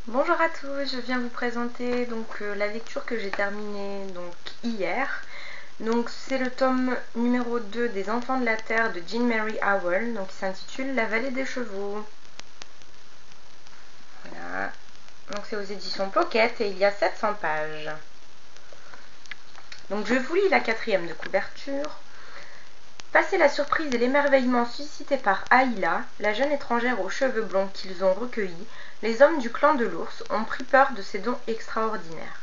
Bonjour à tous, je viens vous présenter la lecture que j'ai terminée hier. Donc c'est le tome numéro 2 des Enfants de la Terre de Jean Mary Howell, donc qui s'intitule La Vallée des Chevaux. Voilà. Donc c'est aux éditions Pocket et il y a 700 pages. Donc je vous lis la 4e de couverture. Passé la surprise et l'émerveillement suscités par Aïla, la jeune étrangère aux cheveux blonds qu'ils ont recueillis, les hommes du clan de l'ours ont pris peur de ses dons extraordinaires.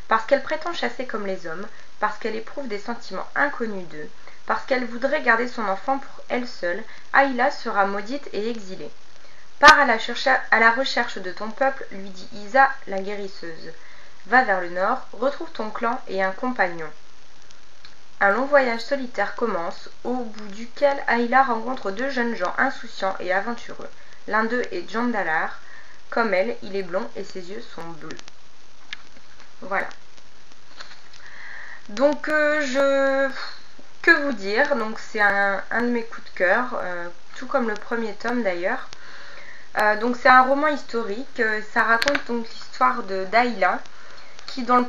Parce qu'elle prétend chasser comme les hommes, parce qu'elle éprouve des sentiments inconnus d'eux, parce qu'elle voudrait garder son enfant pour elle seule, Aïla sera maudite et exilée. Pars à la recherche de ton peuple, lui dit Isa, la guérisseuse. Va vers le nord, retrouve ton clan et un compagnon. Un long voyage solitaire commence, au bout duquel Aïla rencontre deux jeunes gens insouciants et aventureux. L'un d'eux est John Dallar. Comme elle, il est blond et ses yeux sont bleus. Voilà. Donc, que vous dire? Donc, c'est un de mes coups de cœur, tout comme le premier tome d'ailleurs. Donc, c'est un roman historique. Ça raconte donc l'histoire d'Aïla, qui dans le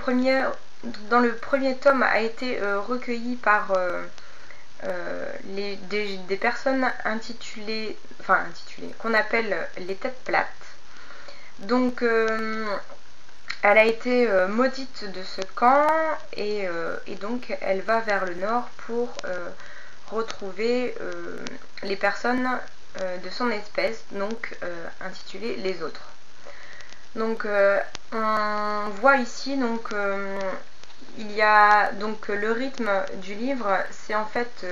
premier tome a été recueilli par des personnes intitulées, qu'on appelle les têtes plates. Donc elle a été maudite de ce camp et donc elle va vers le nord pour retrouver les personnes de son espèce, donc intitulées les autres. Donc on voit ici il y a donc le rythme du livre, c'est en fait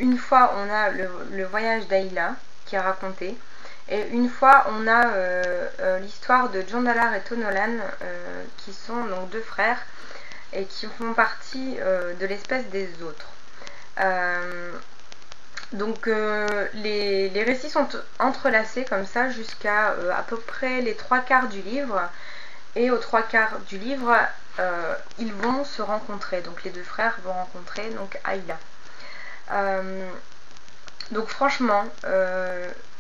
une fois on a le voyage d'Aïla qui est raconté, et une fois on a l'histoire de John Dallar et Tonolan qui sont donc deux frères et qui font partie de l'espèce des autres. Donc les récits sont entrelacés comme ça jusqu'à à peu près les 3/4 du livre, et aux 3/4 du livre ils vont se rencontrer, donc les deux frères vont rencontrer donc Aïla. Donc franchement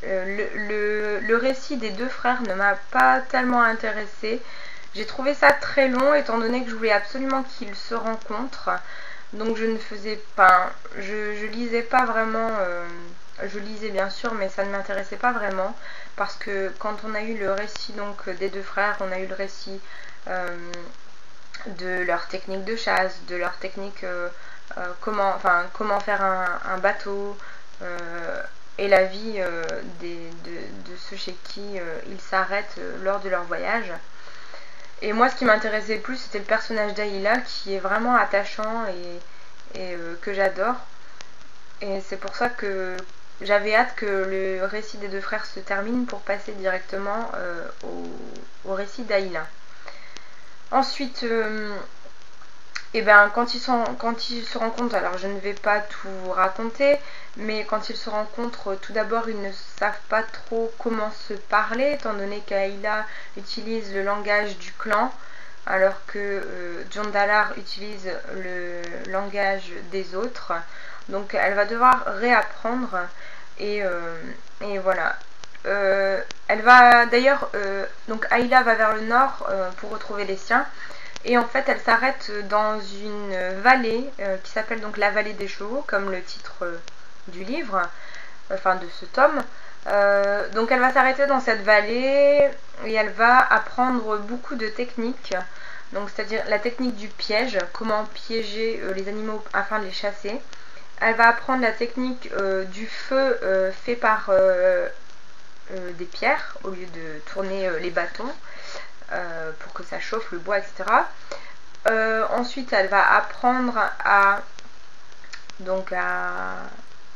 le récit des deux frères ne m'a pas tellement intéressée. J'ai trouvé ça très long étant donné que je voulais absolument qu'ils se rencontrent. Donc je ne faisais pas, je lisais pas vraiment, je lisais bien sûr, mais ça ne m'intéressait pas vraiment, parce que quand on a eu le récit donc des deux frères, on a eu le récit de leur technique de chasse, de leur technique comment faire un bateau, et la vie de ceux chez qui ils s'arrêtent lors de leur voyage. Et moi, ce qui m'intéressait le plus, c'était le personnage d'Aïla, qui est vraiment attachant et que j'adore. Et c'est pour ça que j'avais hâte que le récit des deux frères se termine pour passer directement au récit d'Aïla. Ensuite, quand ils se rencontrent, alors je ne vais pas tout vous raconter, mais quand ils se rencontrent, tout d'abord ils ne savent pas trop comment se parler, étant donné qu'Aïla utilise le langage du clan, alors que John Dallar utilise le langage des autres. Donc elle va devoir réapprendre, et voilà. Elle va d'ailleurs, donc Aïla va vers le nord pour retrouver les siens. Et en fait, elle s'arrête dans une vallée qui s'appelle donc la vallée des chevaux, comme le titre du livre, enfin de ce tome. Donc elle va s'arrêter dans cette vallée et elle va apprendre beaucoup de techniques. Donc c'est-à-dire la technique du piège, comment piéger les animaux afin de les chasser. Elle va apprendre la technique du feu fait par des pierres au lieu de tourner les bâtons. Pour que ça chauffe le bois, etc. Ensuite, elle va apprendre à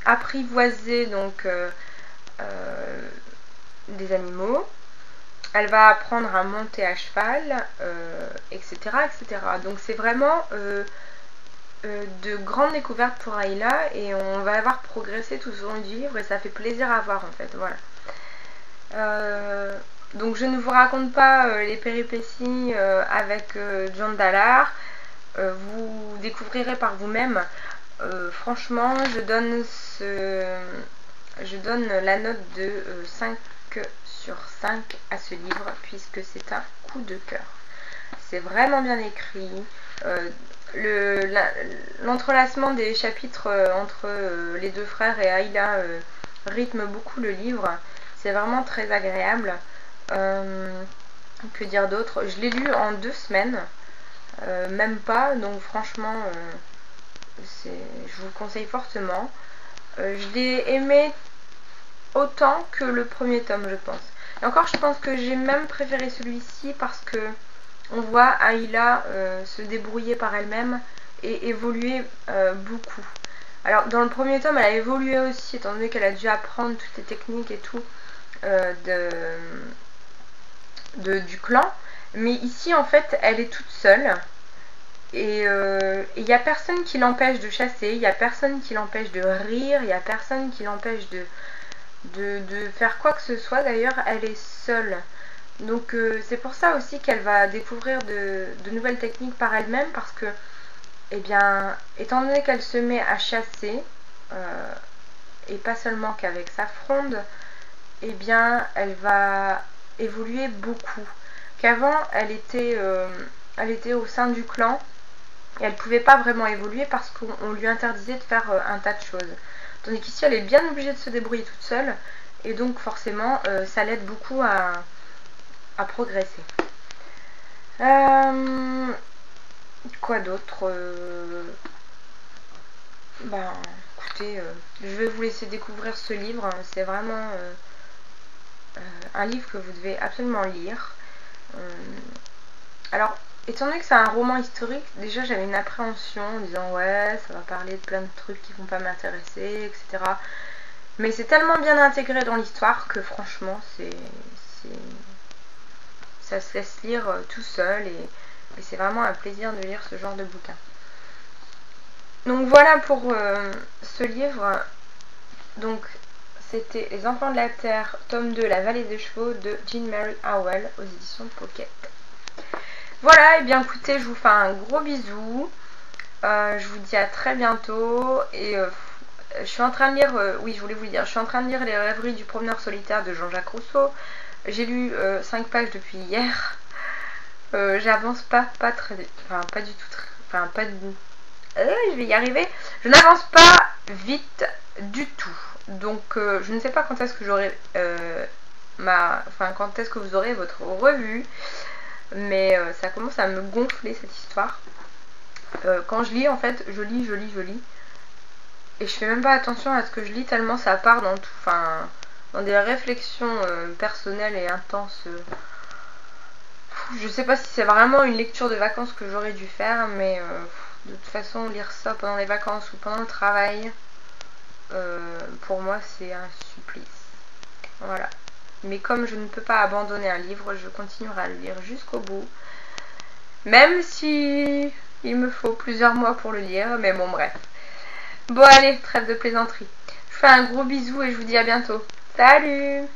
apprivoiser des animaux. Elle va apprendre à monter à cheval, etc., etc. Donc c'est vraiment de grandes découvertes pour Aïla, et on va avoir progressé tout au long du livre et ça fait plaisir à voir en fait. Voilà. Donc je ne vous raconte pas les péripéties avec John Dallar, vous découvrirez par vous-même. Franchement, je donne la note de que sur 5 à ce livre puisque c'est un coup de cœur. C'est vraiment bien écrit. L'entrelacement des chapitres entre les deux frères et Ayla rythme beaucoup le livre. C'est vraiment très agréable. Que dire d'autre? Je l'ai lu en 2 semaines. Même pas. Donc franchement, je vous le conseille fortement. Je l'ai aimé autant que le premier tome, je pense. Et encore, je pense que j'ai même préféré celui-ci parce que on voit Ayla se débrouiller par elle-même et évoluer beaucoup. Alors, dans le premier tome, elle a évolué aussi, étant donné qu'elle a dû apprendre toutes les techniques et tout du clan. Mais ici, en fait, elle est toute seule. Et il n'y a personne qui l'empêche de chasser, il n'y a personne qui l'empêche de rire, il n'y a personne qui l'empêche de faire quoi que ce soit. D'ailleurs, elle est seule. Donc c'est pour ça aussi qu'elle va découvrir de nouvelles techniques par elle-même, parce que, eh bien, étant donné qu'elle se met à chasser, et pas seulement qu'avec sa fronde, eh bien, elle va évoluer beaucoup. Qu'avant, elle était au sein du clan, et elle ne pouvait pas vraiment évoluer parce qu'on lui interdisait de faire un tas de choses. Tandis qu'ici, elle est bien obligée de se débrouiller toute seule, et donc forcément, ça l'aide beaucoup à progresser. Quoi d'autre? Ben, écoutez, je vais vous laisser découvrir ce livre. C'est vraiment un livre que vous devez absolument lire. Alors, étant donné que c'est un roman historique, déjà j'avais une appréhension en disant ouais, ça va parler de plein de trucs qui vont pas m'intéresser, etc. Mais c'est tellement bien intégré dans l'histoire que franchement, ça se laisse lire tout seul, et c'est vraiment un plaisir de lire ce genre de bouquin. Donc voilà pour ce livre. Donc c'était Les Enfants de la Terre, tome 2, La Vallée des Chevaux, de Jean Mary Howell, aux éditions Pocket. Voilà, et bien écoutez, je vous fais un gros bisou. Je vous dis à très bientôt. Et je suis en train de lire, oui, je voulais vous le dire, je suis en train de lire Les Rêveries du Promeneur Solitaire de Jean-Jacques Rousseau. J'ai lu 5 pages depuis hier. J'avance pas très vite. Enfin, pas du tout. Enfin, pas du tout. Je vais y arriver. Je n'avance pas vite du tout. Donc, je ne sais pas quand est-ce que j'aurai quand est-ce que vous aurez votre revue. Mais ça commence à me gonfler cette histoire. Quand je lis, en fait, je lis. Et je fais même pas attention à ce que je lis, tellement ça part dans tout. Enfin, dans des réflexions personnelles et intenses. Je sais pas si c'est vraiment une lecture de vacances que j'aurais dû faire, mais de toute façon, lire ça pendant les vacances ou pendant le travail, pour moi, c'est un supplice. Voilà. Mais comme je ne peux pas abandonner un livre, je continuerai à le lire jusqu'au bout. Même si il me faut plusieurs mois pour le lire, mais bon, bref. Bon, allez, trêve de plaisanterie. Je vous fais un gros bisou et je vous dis à bientôt. Salut!